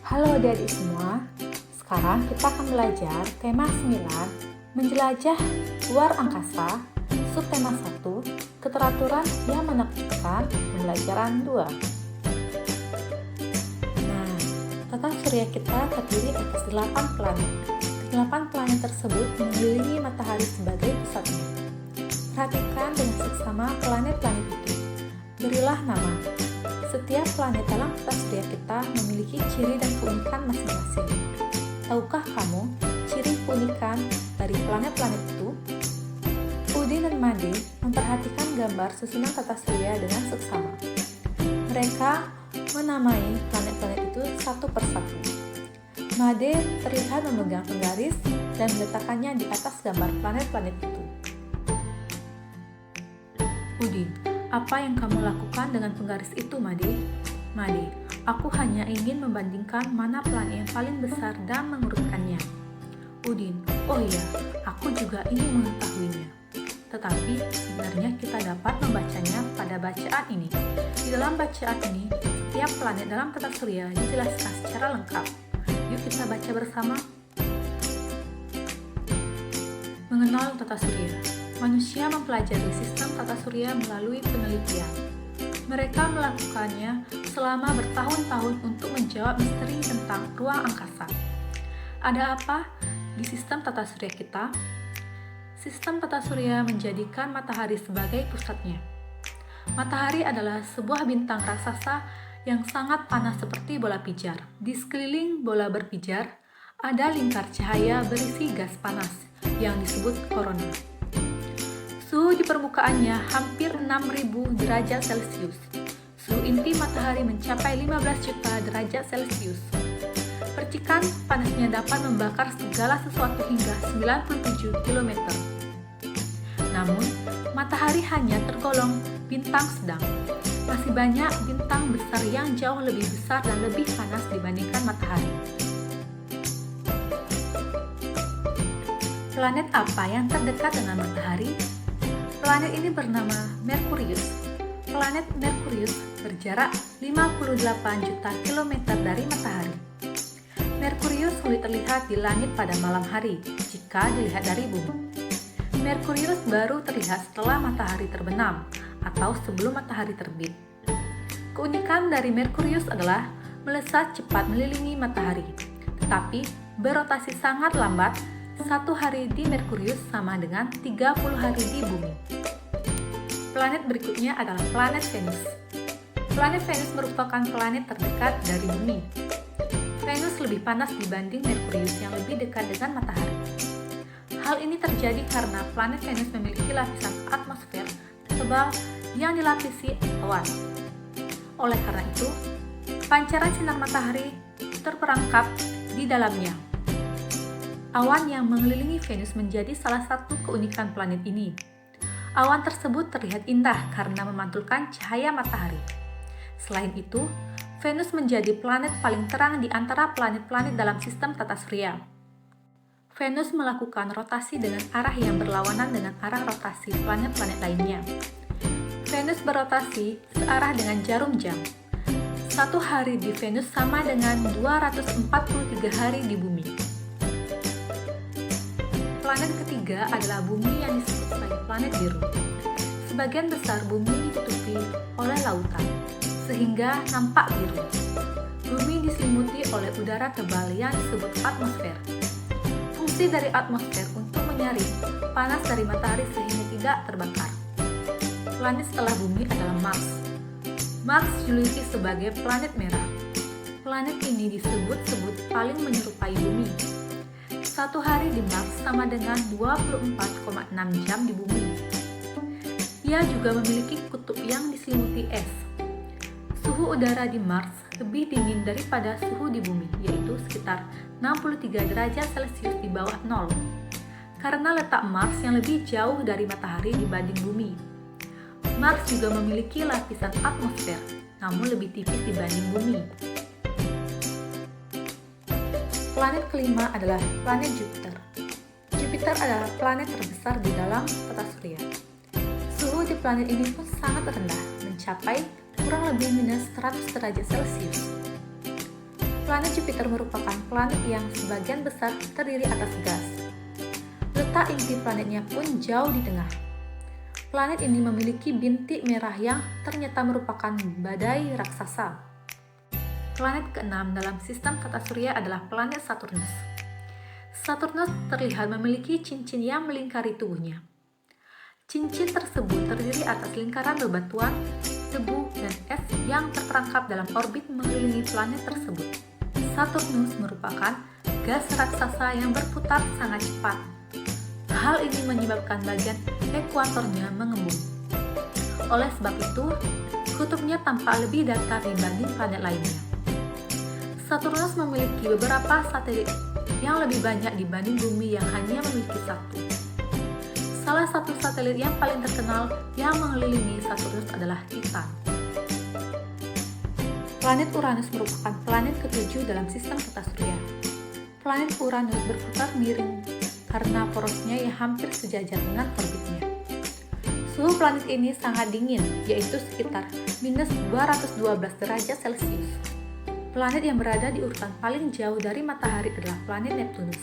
Halo adik-adik semua, sekarang kita akan belajar tema 9, menjelajah luar angkasa, subtema 1, keteraturan yang menakjubkan, pembelajaran 2. Nah, tata surya kita terdiri atas 8 planet. 8 planet tersebut mengelilingi matahari sebagai pusatnya. Perhatikan dengan seksama planet-planet itu. Berilah nama. Setiap planet dalam tata surya kita memiliki ciri dan keunikan masing-masing. Tahukah kamu ciri keunikan dari planet-planet itu? Udin dan Made memperhatikan gambar susunan tata surya dengan seksama. Mereka menamai planet-planet itu satu persatu. Made terlihat memegang penggaris dan meletakkannya di atas gambar planet-planet itu. Udin, apa yang kamu lakukan dengan penggaris itu, Made? Made, aku hanya ingin membandingkan mana planet yang paling besar dan mengurutkannya. Udin, oh iya, aku juga ingin mengetahuinya. Tetapi sebenarnya kita dapat membacanya pada bacaan ini. Di dalam bacaan ini, setiap planet dalam tata surya dijelaskan secara lengkap. Yuk kita baca bersama. Mengenal tata surya. Manusia mempelajari sistem tata surya melalui penelitian. Mereka melakukannya selama bertahun-tahun untuk menjawab misteri tentang ruang angkasa. Ada apa di sistem tata surya kita? Sistem tata surya menjadikan matahari sebagai pusatnya. Matahari adalah sebuah bintang raksasa yang sangat panas seperti bola pijar. Di sekeliling bola berpijar, ada lingkar cahaya berisi gas panas yang disebut korona. Suhu di permukaannya hampir 6.000 derajat Celcius. Suhu inti matahari mencapai 15 juta derajat Celcius. Percikan panasnya dapat membakar segala sesuatu hingga 97 km. Namun, matahari hanya tergolong bintang sedang. Masih banyak bintang besar yang jauh lebih besar dan lebih panas dibandingkan matahari. Planet apa yang terdekat dengan matahari? Planet ini bernama Merkurius. Planet Merkurius berjarak 58 juta kilometer dari matahari. Merkurius sulit terlihat di langit pada malam hari jika dilihat dari bumi. Merkurius baru terlihat setelah matahari terbenam atau sebelum matahari terbit. Keunikan dari Merkurius adalah melesat cepat mengelilingi matahari, tetapi berotasi sangat lambat. 1 hari di Merkurius sama dengan 30 hari di bumi. Planet berikutnya adalah planet Venus. Planet Venus merupakan planet terdekat dari bumi. Venus lebih panas dibanding Merkurius yang lebih dekat dengan matahari. Hal ini terjadi karena planet Venus memiliki lapisan atmosfer tebal yang dilapisi awan. Oleh karena itu, pancaran sinar matahari terperangkap di dalamnya. Awan yang mengelilingi Venus menjadi salah satu keunikan planet ini. Awan tersebut terlihat indah karena memantulkan cahaya matahari. Selain itu, Venus menjadi planet paling terang di antara planet-planet dalam sistem tata surya. Venus melakukan rotasi dengan arah yang berlawanan dengan arah rotasi planet-planet lainnya. Venus berotasi searah dengan jarum jam. 1 hari di Venus sama dengan 243 hari di bumi. Planet ketiga adalah bumi yang disebut sebagai planet biru. Sebagian besar bumi ditutupi oleh lautan, sehingga nampak biru. Bumi diselimuti oleh udara tebal yang disebut atmosfer. Fungsi dari atmosfer untuk menyaring panas dari matahari sehingga tidak terbakar. Planet setelah bumi adalah Mars. Mars dijuluki sebagai planet merah. Planet ini disebut-sebut paling menyerupai bumi. 1 hari di Mars sama dengan 24,6 jam di bumi. Ia juga memiliki kutub yang diselimuti es. Suhu udara di Mars lebih dingin daripada suhu di bumi, yaitu sekitar 63 derajat Celcius di bawah nol. Karena letak Mars yang lebih jauh dari matahari dibanding bumi. Mars juga memiliki lapisan atmosfer, namun lebih tipis dibanding bumi. Planet kelima adalah planet Jupiter. Jupiter adalah planet terbesar di dalam tata surya. Suhu di planet ini pun sangat rendah, mencapai kurang lebih minus 100 derajat Celcius. Planet Jupiter merupakan planet yang sebagian besar terdiri atas gas. Letak inti planetnya pun jauh di tengah. Planet ini memiliki bintik merah yang ternyata merupakan badai raksasa. Planet keenam dalam sistem tata surya adalah planet Saturnus. Saturnus terlihat memiliki cincin yang melingkari tubuhnya. Cincin tersebut terdiri atas lingkaran bebatuan, debu, dan es yang terperangkap dalam orbit mengelilingi planet tersebut. Saturnus merupakan gas raksasa yang berputar sangat cepat. Hal ini menyebabkan bagian ekuatornya mengembung. Oleh sebab itu, kutubnya tampak lebih datar dibanding planet lainnya. Saturnus memiliki beberapa satelit yang lebih banyak dibanding Bumi yang hanya memiliki satu. Salah satu satelit yang paling terkenal yang mengelilingi Saturnus adalah Titan. Planet Uranus merupakan planet ketujuh dalam sistem tata surya. Planet Uranus berputar miring karena porosnya yang hampir sejajar dengan orbitnya. Suhu planet ini sangat dingin, yaitu sekitar minus 212 derajat Celcius. Planet yang berada di urutan paling jauh dari matahari adalah planet Neptunus.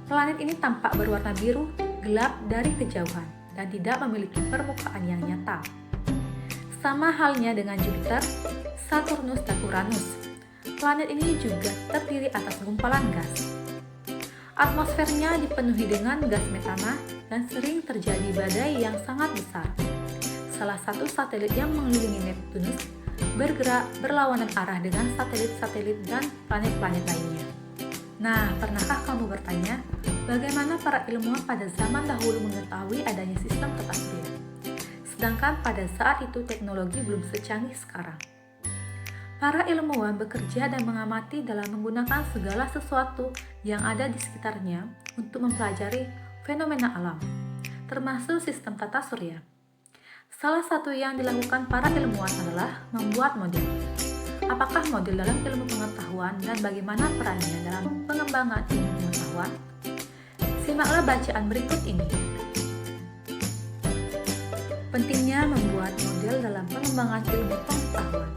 Planet ini tampak berwarna biru, gelap dari kejauhan, dan tidak memiliki permukaan yang nyata. Sama halnya dengan Jupiter, Saturnus, dan Uranus. Planet ini juga terdiri atas gumpalan gas. Atmosfernya dipenuhi dengan gas metana dan sering terjadi badai yang sangat besar. Salah satu satelit yang mengelilingi Neptunus bergerak berlawanan arah dengan satelit-satelit dan planet-planet lainnya. Nah, pernahkah kamu bertanya, bagaimana para ilmuwan pada zaman dahulu mengetahui adanya sistem tata surya? Sedangkan pada saat itu teknologi belum secanggih sekarang. Para ilmuwan bekerja dan mengamati dalam menggunakan segala sesuatu yang ada di sekitarnya untuk mempelajari fenomena alam, termasuk sistem tata surya. Salah satu yang dilakukan para ilmuwan adalah membuat model. Apakah model dalam ilmu pengetahuan dan bagaimana perannya dalam pengembangan ilmu pengetahuan? Simaklah bacaan berikut ini. Pentingnya membuat model dalam pengembangan ilmu pengetahuan.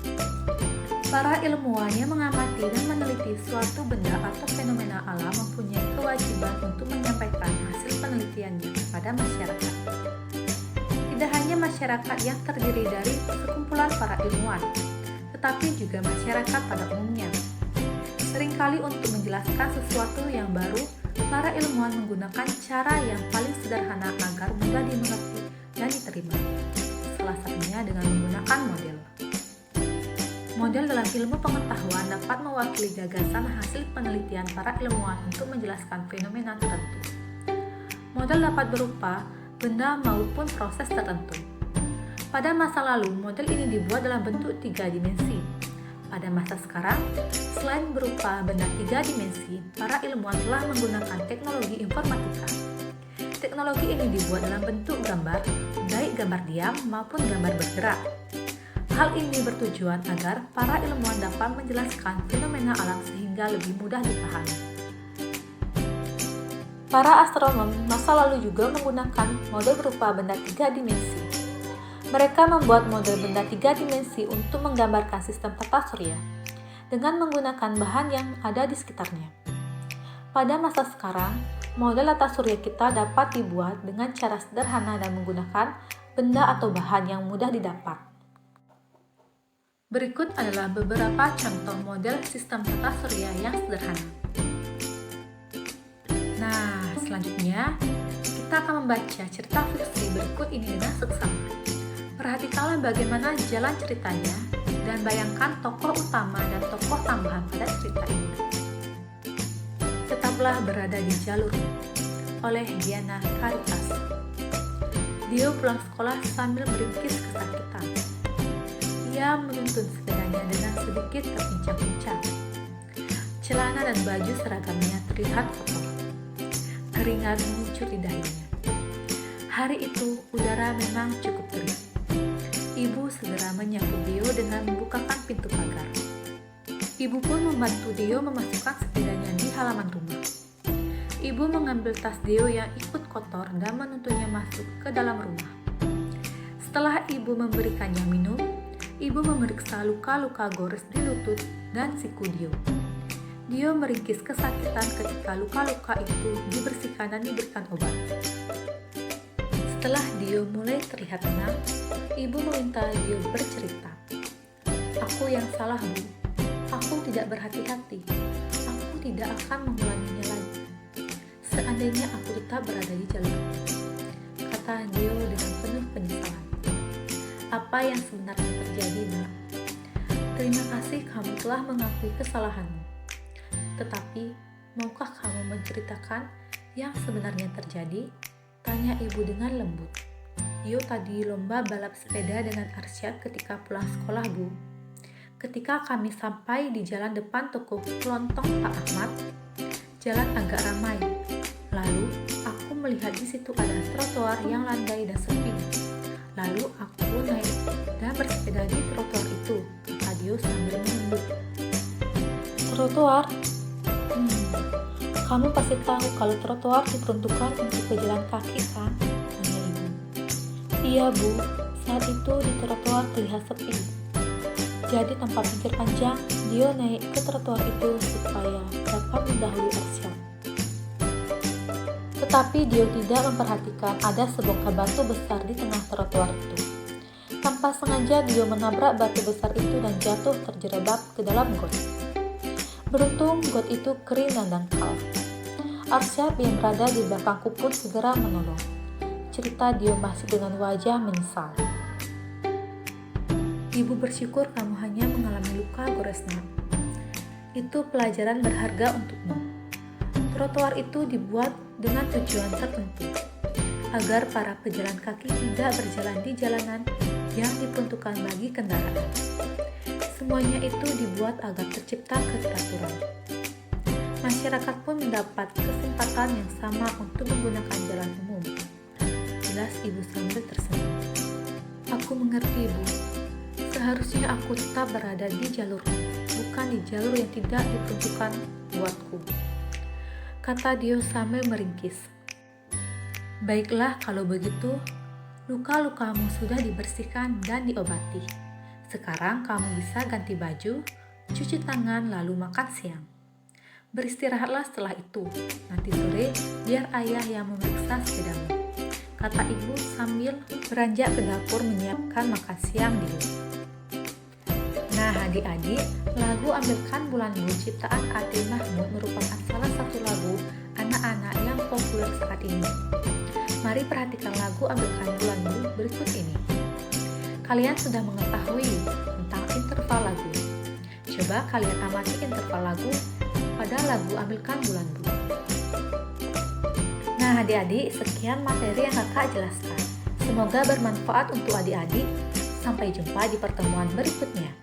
Para ilmuwan yang mengamati dan meneliti suatu benda atau fenomena alam mempunyai kewajiban untuk menyampaikan hasil penelitiannya kepada masyarakat. Tidak hanya masyarakat yang terdiri dari sekumpulan para ilmuwan, tetapi juga masyarakat pada umumnya. Seringkali untuk menjelaskan sesuatu yang baru, para ilmuwan menggunakan cara yang paling sederhana agar mudah dimengerti dan diterima. Salah satunya dengan menggunakan model. Model dalam ilmu pengetahuan dapat mewakili gagasan hasil penelitian para ilmuwan untuk menjelaskan fenomena tertentu. Model dapat berupa benda maupun proses tertentu. Pada masa lalu, model ini dibuat dalam bentuk 3 dimensi. Pada masa sekarang, selain berupa benda 3 dimensi, para ilmuwan telah menggunakan teknologi informatika. Teknologi ini dibuat dalam bentuk gambar, baik gambar diam maupun gambar bergerak. Hal ini bertujuan agar para ilmuwan dapat menjelaskan fenomena alam sehingga lebih mudah dipahami. Para astronom masa lalu juga menggunakan model berupa benda 3 dimensi. Mereka membuat model benda 3 dimensi untuk menggambarkan sistem tata surya dengan menggunakan bahan yang ada di sekitarnya. Pada masa sekarang, model tata surya kita dapat dibuat dengan cara sederhana dan menggunakan benda atau bahan yang mudah didapat. Berikut adalah beberapa contoh model sistem tata surya yang sederhana. Nah, selanjutnya kita akan membaca cerita fiksi berikut ini dengan seksama. Perhatikanlah bagaimana jalan ceritanya dan bayangkan tokoh utama dan tokoh tambahan pada cerita ini. Tetaplah berada di jalurmu oleh Diana Caritas. Dio pulang sekolah sambil meringkis kesakitan. Ia menuntun sepedanya dengan sedikit terpincang-pincang. Celana dan baju seragamnya terlihat kotor. Keringat mengucur di dahinya. Hari itu udara memang cukup terik. Ibu segera menyambut Dio dengan membukakan pintu pagar. Ibu pun membantu Dio memasukkan sepedanya di halaman rumah. Ibu mengambil tas Dio yang ikut kotor dan menuntunnya masuk ke dalam rumah. Setelah ibu memberikannya minum, ibu memeriksa luka-luka gores di lutut dan siku Dio. Dio meringkis kesakitan ketika luka-luka itu dibersihkan dan diberikan obat. Setelah Dio mulai terlihat tenang, ibu meminta Dio bercerita. "Aku yang salah, Bu. Aku tidak berhati-hati. Aku tidak akan mengulanginya lagi. Seandainya aku tetap berada di jalur," kata Dio dengan penuh penyesalan. "Apa yang sebenarnya terjadi, Nak? Terima kasih kamu telah mengakui kesalahanmu. Tetapi, maukah kamu menceritakan yang sebenarnya terjadi?" tanya ibu dengan lembut. "Dio tadi lomba balap sepeda dengan Arsyad ketika pulang sekolah, Bu. Ketika kami sampai di jalan depan toko kelontong Pak Ahmad, jalan agak ramai. Lalu, aku melihat di situ ada trotoar yang landai dan sepi. Lalu aku naik dan bersepeda di trotoar itu," kata Dio sambil menunduk. "Trotoar? Kamu pasti tahu kalau trotoar diperuntukkan untuk pejalan kaki, kan?" tanya ibu. "Iya, Bu. Saat itu di trotoar terlihat sepi. Jadi tanpa pikir panjang, Dio naik ke trotoar itu supaya dapat mendahului Arsyad. Tetapi Dio tidak memperhatikan ada sebongkah batu besar di tengah trotoar itu. Tanpa sengaja Dio menabrak batu besar itu dan jatuh terjerembab ke dalam got. Beruntung got itu kering dan dangkal. Arsyad yang berada di belakangku pun segera menolong," cerita Dio masih dengan wajah menyesal. "Ibu bersyukur kamu hanya mengalami luka gores, Nak. Itu pelajaran berharga untukmu. Trotoar itu dibuat dengan tujuan tertentu, agar para pejalan kaki tidak berjalan di jalanan yang diperuntukkan bagi kendaraan. Semuanya itu dibuat agar tercipta keteraturan. Masyarakat pun mendapat kesempatan yang sama untuk menggunakan jalan umum," jelas ibu sambil tersenyum. "Aku mengerti, Bu. Seharusnya aku tetap berada di jalurku, bukan di jalur yang tidak diperuntukkan buatku," kata Dio sambil meringkis. "Baiklah kalau begitu, luka-lukamu sudah dibersihkan dan diobati. Sekarang kamu bisa ganti baju, cuci tangan lalu makan siang. Beristirahatlah setelah itu, nanti sore biar ayah yang memeriksa sepedamu," kata ibu sambil beranjak ke dapur menyiapkan makan siang Dio. Nah adik-adik, lagu Ambilkan Bulanmu ciptaan Adil Mahmud merupakan salah satu lagu anak-anak yang populer saat ini. Mari perhatikan lagu Ambilkan Bulanmu berikut ini. Kalian sudah mengetahui tentang interval lagu. Coba kalian amati interval lagu pada lagu Ambilkan Bulanmu. Nah adik-adik, sekian materi yang kakak jelaskan. Semoga bermanfaat untuk adik-adik. Sampai jumpa di pertemuan berikutnya.